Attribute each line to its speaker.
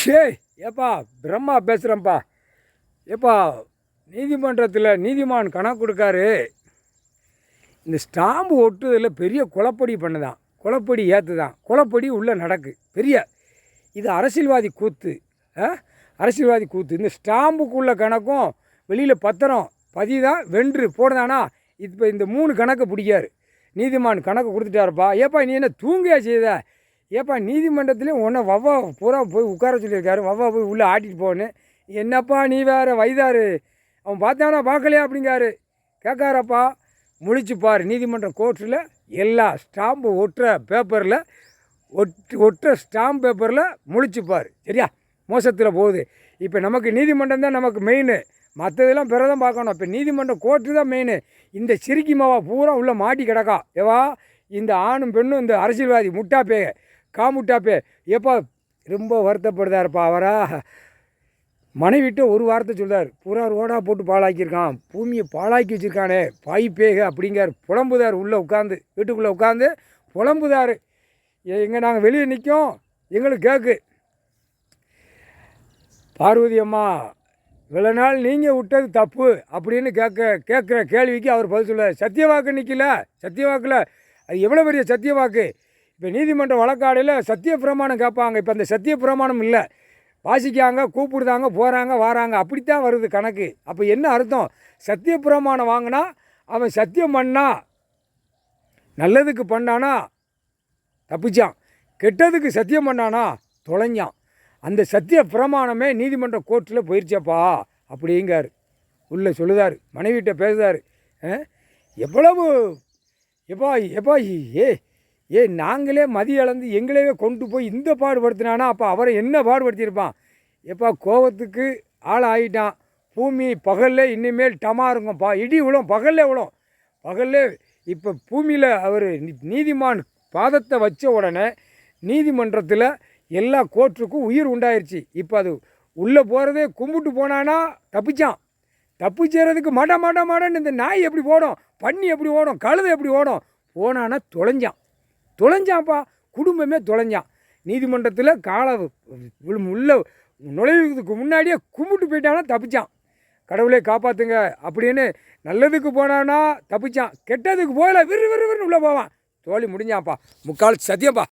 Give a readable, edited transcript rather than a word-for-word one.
Speaker 1: ஏய் ஏப்பா பிரம்மா பேசுகிறேன்ப்பா. ஏப்பா நீதிமன்றத்தில் நீதிமான் கணக்கு கொடுக்காரு. இந்த ஸ்டாம்பு ஒட்டுதில் பெரிய குழப்படி பண்ணுதான், குழப்படி ஏற்றுதான், குழப்படி உள்ளே நடக்கு பெரிய. இது அரசியல்வாதி கூத்து, அரசியல்வாதி கூத்து. இந்த ஸ்டாம்புக்குள்ள கணக்கும் வெளியில் பத்திரம் பதிதான் வென்று போடுதானா. இப்போ இந்த 3 கணக்கு பிடிக்காரு. நீதிமான் கணக்கு கொடுத்துட்டாருப்பா. ஏப்பா நீ என்ன தூங்கியா செய்த? ஏப்பா நீதிமன்றத்துலேயும் உன்னை வவ்வா பூரா போய் உட்கார சொல்லியிருக்காரு. வவ்வா போய் உள்ளே ஆட்டிட்டு போன்னு. என்னப்பா நீ வேறு வைதாரு, அவன் பார்த்தானா பார்க்கலையா அப்படிங்காரு. கேட்காரப்பா முழிச்சுப்பார். நீதிமன்றம் கோர்ட்டில் எல்லா ஸ்டாம்பு ஒட்டுற பேப்பரில் ஒட்டுற ஸ்டாம்ப் பேப்பரில் முழிச்சுப்பார். சரியா? மோசத்தில் போகுது. இப்போ நமக்கு நீதிமன்றம் தான் நமக்கு மெயின், மற்றதெல்லாம் பிறதான் பார்க்கணும். இப்போ நீதிமன்றம் கோர்ட்டு தான் மெயின். இந்த சிரிக்கி மாவா பூரா உள்ளே மாட்டி கிடக்கா. ஏவா இந்த ஆணும் பெண்ணும் இந்த அரசியல்வாதி முட்டாப்பே காமுட்டாப்பே எப்போ ரொம்ப வருத்தப்படுதாருப்பா. அவரா மனைவிட்டு ஒரு வார்த்தை சொல்கிறார். பூரா ரோடா போட்டு பாழாக்கியிருக்கான், பூமியை பாழாக்கி வச்சுருக்கானே பாய்ப்பேக அப்படிங்கார். புலம்புதார். உள்ளே உட்காந்து வீட்டுக்குள்ளே உட்காந்து புலம்புதார். எங்கே நாங்கள் வெளியே நிற்கும், எங்களுக்கு கேட்கு. பார்வதி அம்மா இவ்வளோ நாள் நீங்கள் விட்டது தப்பு அப்படின்னு கேட்குற கேள்விக்கு அவர் பதில் சொல்ல. சத்தியவாக்கு நிற்கல, சத்தியவாக்கில் அது எவ்வளோ பெரிய சத்தியவாக்கு. இப்போ நீதிமன்ற வழக்காடையில் சத்திய பிரமாணம் கேட்பாங்க. இப்போ அந்த சத்திய பிரமாணம் இல்லை, வாசிக்காங்க, கூப்பிடுதாங்க, போகிறாங்க, வராங்க, அப்படித்தான் வருது கணக்கு. அப்போ என்ன அர்த்தம்? சத்திய பிரமாணம் வாங்கினா அவன் சத்தியம் பண்ணா நல்லதுக்கு பண்ணானா தப்பிச்சான், கெட்டதுக்கு சத்தியம் பண்ணானா தொலைஞ்சான். அந்த சத்திய பிரமாணமே நீதிமன்ற கோர்ட்டில் போயிடுச்சப்பா அப்படிங்கார். உள்ளே சொல்லுதார், மனைவிட்ட பேசுதார். எவ்வளவு எப்பா எப்பா ஏ நாங்களே மதிய அளந்து எங்களையே கொண்டு போய் இந்த பாடுபடுத்தினானா அப்போ அவரை என்ன பாடுபடுத்தியிருப்பான். எப்பா கோபத்துக்கு ஆள் ஆகிட்டான். பூமி பகலில் இனிமேல் டமாருங்கப்பா, இடி விழும், பகலில் விழும், பகலில். இப்போ பூமியில் அவர் நீதிமான் பாதத்தை வச்ச உடனே நீதிமன்றத்தில் எல்லா கோர்ட்டுக்கும் உயிர் உண்டாயிருச்சு. இப்போ அது உள்ளே போகிறதே கும்பிட்டு போனானா தப்பிச்சான். தப்பிச்சேறதுக்கு மாடன்னு இந்த நாய் எப்படி ஓடும், பன்னி எப்படி ஓடும், கழுதை எப்படி ஓடும், போனானா தொலைஞ்சான்ப்பா. குடும்பமே தொலைஞ்சான். நீதிமன்றத்தில் காலை உள்ள நுழைவுக்கு முன்னாடியே கும்பிட்டு போயிட்டானா தப்பிச்சான். கடவுளே காப்பாற்றுங்க அப்படின்னு. நல்லதுக்கு போனானா தப்பிச்சான், கெட்டதுக்கு போகல விறுவிறுன்னு உள்ளே போவான். தோழி முடிஞ்சான்ப்பா. முக்கால் சத்தியம்ப்பா.